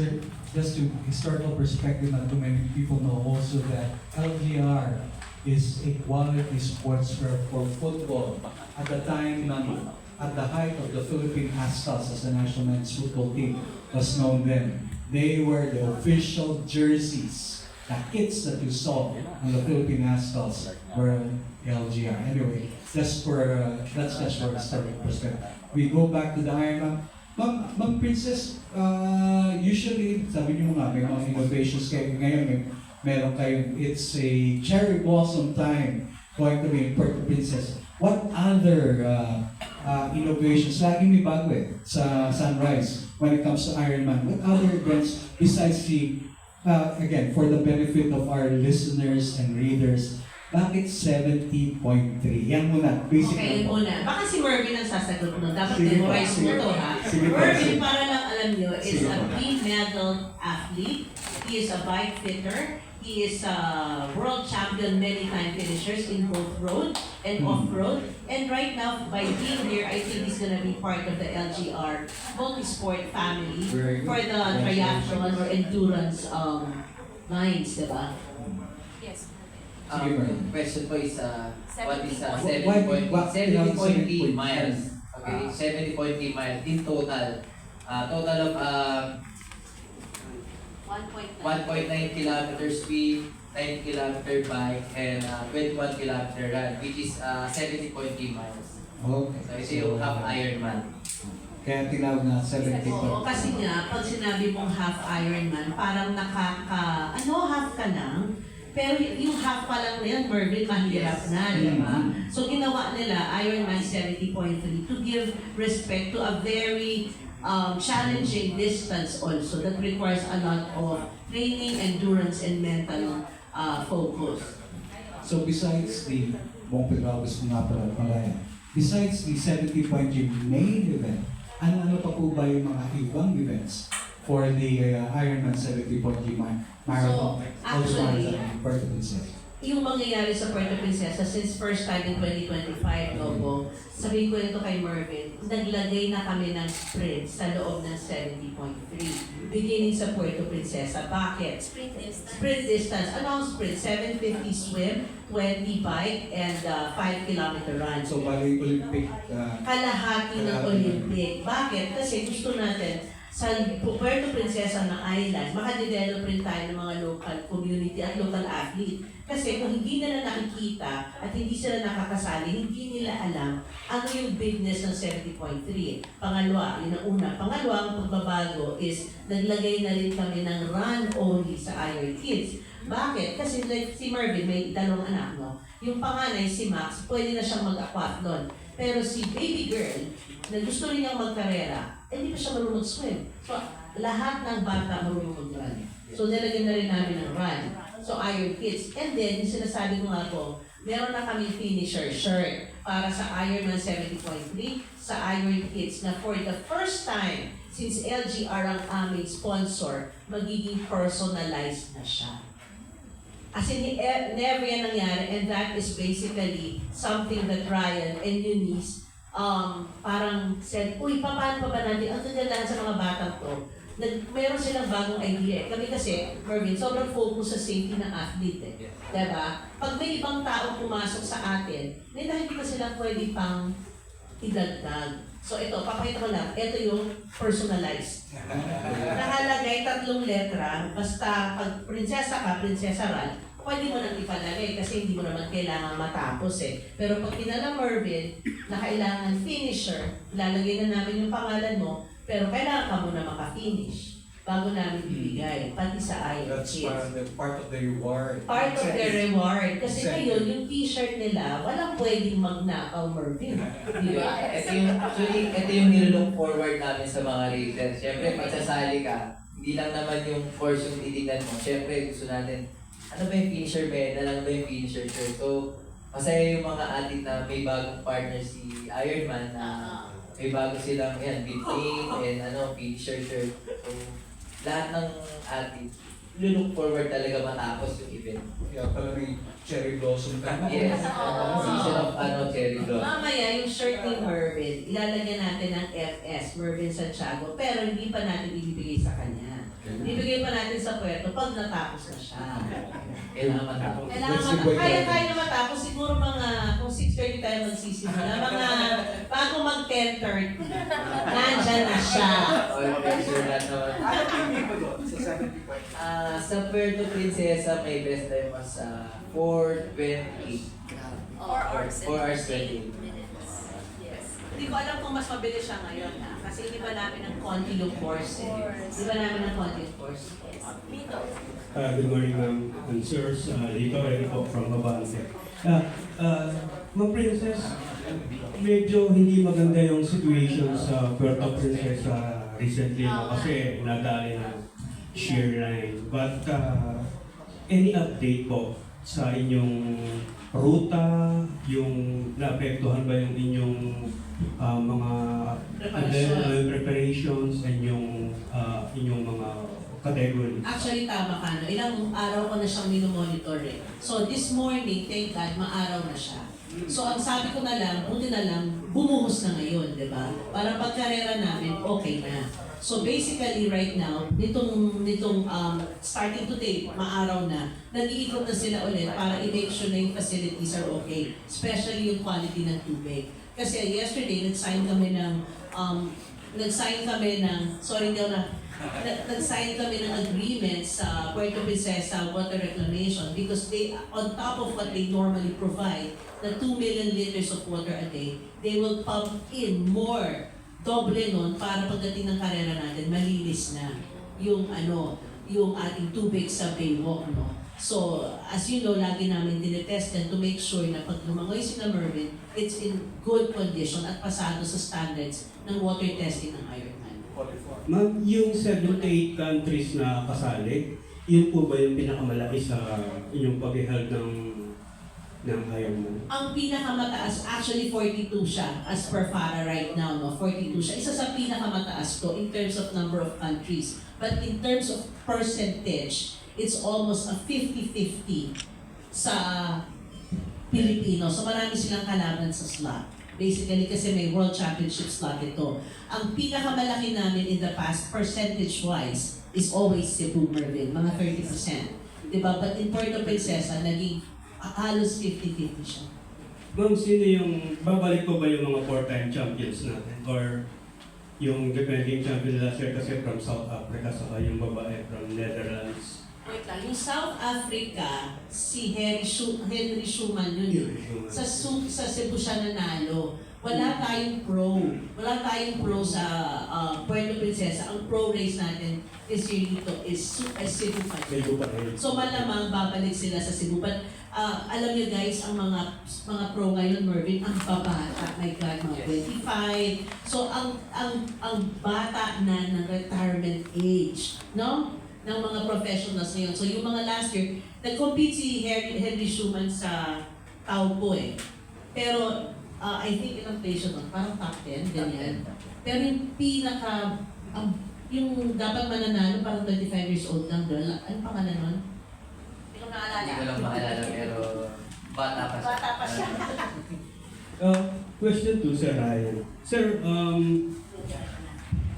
So just to historical perspective, not too many people know also that LGR is a quality sportswear for football. At the time, at the height of the Philippine Aztals as the national men's football team was known then, they were the official jerseys. The kits that you saw on the Philippine Aztals were LGR. Anyway, that's just for historical perspective. We go back to the Ironman. Ma'am Princess, usually, sabi niyo nga, may mga innovations kayo. Ngayon, meron kayo, it's a cherry blossom time going to be in Puerto Princess. What other innovations? Laging may bago sa Sunrise when it comes to Ironman. What other events besides the, again, for the benefit of our listeners and readers, bakit 70.3? Yan muna, basic Okay, na po. muna. Baka si Mervin ang sasagot mo. Dapat Sige po, memorize mo sige. to, ha? Sige po, Mervin, sige. para lang alam nyo, is Sige a po. three-medal athlete. He is a bike fitter. He is a world champion many-time finishers in both road and off-road. And right now, by being here, I think he's gonna be part of the LGR multi-sport family Very good. for the triathlon or endurance lines, diba? Yes. Sige, Mervin. Question po is, what is Why- 70.3 70.3 miles? Okay, 70.3 miles in total. Total of 1.9 kilometers speed, 9 kilometer bike, and 21 kilometer run, which is 70.3 miles. Okay. So ito yung half Ironman. Kaya tinawag na 70.3. Oo, kasi nga, pag sinabi mong half Ironman, parang half ka lang, pero yung half pa lang na yun, Mervin, mahirap na, di ba? So ginawa nila Ironman 70.3 to give respect to a very challenging distance also that requires a lot of training, endurance, and mental focus. So besides the buong Pagkakos nga pala Malaya, besides the 70.3 main event, ano pa po ba yung mga ibang events for the Ironman 70.3 marathon? So, actually, Puerto Princesa. Yung mangyayari sa Puerto Princesa, since first time in 2025, Lobo, sabihin ko nito kay Mervin, naglagay na kami ng sprint sa loob ng 70.3, beginning sa Puerto Princesa. Bakit? Sprint distance. Sprint distance. Ano ang sprint? 750 swim, 20 bike, and 5-kilometer run. So bali Olympic, Kalahati ng Olympic. Bakit? Kasi gusto natin sa Puerto Princesa na island, makadevelop rin tayo ng mga local community at local athlete. Kasi kung hindi nila nakikita at hindi sila nakakasali, hindi nila alam ano yung bigness ng 70.3. Pangalawa, yun ang una. Pangalawa, ang pagbabago is naglagay na rin kami ng run only sa Iron Kids. Bakit? Kasi like, si Mervin, may dalawang anak, no? Yung panganay, si Max, pwede na siyang mag-aquathlon. Pero si baby girl, na gusto rin niyang magkarera, hindi pa siya marunong swim. So, lahat ng bata marunong mag-run. So, nilagyan na rin namin ng run. So, Iron Kids. And then, yung sinasabi ko nga po, meron na kami finisher shirt para sa Ironman 70.3 sa Iron Kids na for the first time, since LGR ang aming sponsor, magiging personalized na siya. As in, never yan nangyari, and that is basically something that Ryan and Eunice parang said, uy, paano pa ba natin? Ang gagandaan sa mga batang to, meron silang bagong idea. Kami kasi, Mervin, sobrang focus sa safety ng athlete. Diba? Pag may ibang tao pumasok sa atin, hindi pa sila pwede pang idagdag. So ito, papakita ko lang, ito yung personalized. Nakalagay 3 letra, basta pag prinsesa ka, prinsesa Ral, pwede mo nang ipalagay kasi hindi mo naman kailangan matapos eh. Pero pag pinala Mervin, na kailangan finisher, lalagay na namin yung pangalan mo, pero kailangan ka muna maka-finish bago namin bibigay, pati sa Iron That's Kids. part of the reward. Part of their reward. Kasi Exactly. ngayon, yung t-shirt nila, walang pwedeng magnakaw Mervin. Di ba? Ito yung nilook forward namin sa mga races. Siyempre, pag sasali ka, hindi lang naman yung course yung titignan mo. Siyempre, gusto natin, ano ba yung finisher medal? Ano ba yung finisher shirt? So, masaya yung mga athlete na may bagong partner si Ironman na may bago silang yan, big aid and finisher shirt. So, lahat ng athlete look forward talaga matapos yung event. Kaya pala may cherry blossom ka. Yes. Oo. Season of cherry blossom. Mamaya, yung shirt ni Mervin, ilalagyan natin ng FS, Mervin Santiago, pero hindi pa natin ibibigay sa kanya. Ibigay pa natin sa puerto pag natapos na siya. Kailangan matapos. Kaya na matapos, siguro mga, kung 6:30 tayo magsisimula, mga bago mag 10:30, nandyan na siya. Okay, sure na naman. Ano yung people doon? Sa 70 point? Sa Puerto Princesa, may best time mas 4:20. 4 hours 4 hours 20 20. minutes. Yes. Hindi ko alam kung mas mabilis siya ngayon ha, kasi hindi ba namin ng konti yung course eh. Hindi ba namin ng konti yung course? Yes. Mito. Good morning, ma'am and sirs. Dito rin po from Babante. Ma'am Princess, medyo hindi maganda yung situation sa Puerto Princesa recently no, kasi nadali ng shear line. But any update po sa inyong ruta, yung naapektuhan ba yung inyong mga preparations and yung inyong mga categories? Actually, tama ka. No? Ilang araw ko na siyang minomonitor eh. So this morning, thank God, maaraw na siya. So ang sabi ko na lang, buti na lang, bumuhos na ngayon, di ba? Para pagkarera namin, okay na. So basically right now, nitong starting today, maaraw na, nag-iikot na sila ulit para i-make sure na yung facilities are okay. Especially yung quality ng tubig. Kasi yesterday, nag-sign kami ng, nag-sign kami ng agreement sa Puerto Princesa water reclamation because they, on top of what they normally provide, the 2 million liters of water a day, they will pump in more, doble nun, para pagdating ng karera natin, malinis na yung yung ating tubig sa Baywalk, no? So, as you know, lagi namin tinetest yan to make sure na pag lumangoy si na Mervin, it's in good condition at pasado sa standards ng water testing ng Ironman. Ma'am, yung 78 countries na kasali, yun po ba yung pinakamalaki sa inyong pag-held ng Ironman? Ang pinakamataas, actually 42 siya as per FARA right now, no? 42 siya. Isa sa pinakamataas to in terms of number of countries. But in terms of percentage, it's almost a 50-50 sa Pilipino. So marami silang kalaban sa slot. Basically kasi may World Championship slot ito. Ang pinakamalaki namin in the past, percentage-wise, is always Cebu Mervin, mga 30%. Diba? But in Puerto Princesa, naging halos 50-50 siya. Ma'am, sino yung, babalik po ba yung mga 4-time champions natin? Or yung defending champion last year kasi from South Africa, saka yung babae from Netherlands? Wait lang, yung South Africa, si Henry Schumann yun. Sa Cebu siya nanalo. Wala tayong pro. Wala tayong pro sa Puerto Princesa. Ang pro race natin this year dito is Cebu pa. Cebu pa rin. So malamang babalik sila sa Cebu. But alam niyo guys, ang mga pro ngayon, Mervin, ang babata. My God, mga 25. So ang bata na ng retirement age, no? Ng mga professionals ngayon. So yung mga last year, nag-compete si Henry Schumann sa Taupo eh. Pero I think ilang place siya doon, parang top 10, ganyan. Pero yung yung dapat mananalo, parang 25 years old lang girl. Ano pangalan nun? Hindi ko naalala. Hindi ko lang maalala pero bata pa siya. Bata pa siya. Question to Sir Ryan. Sir,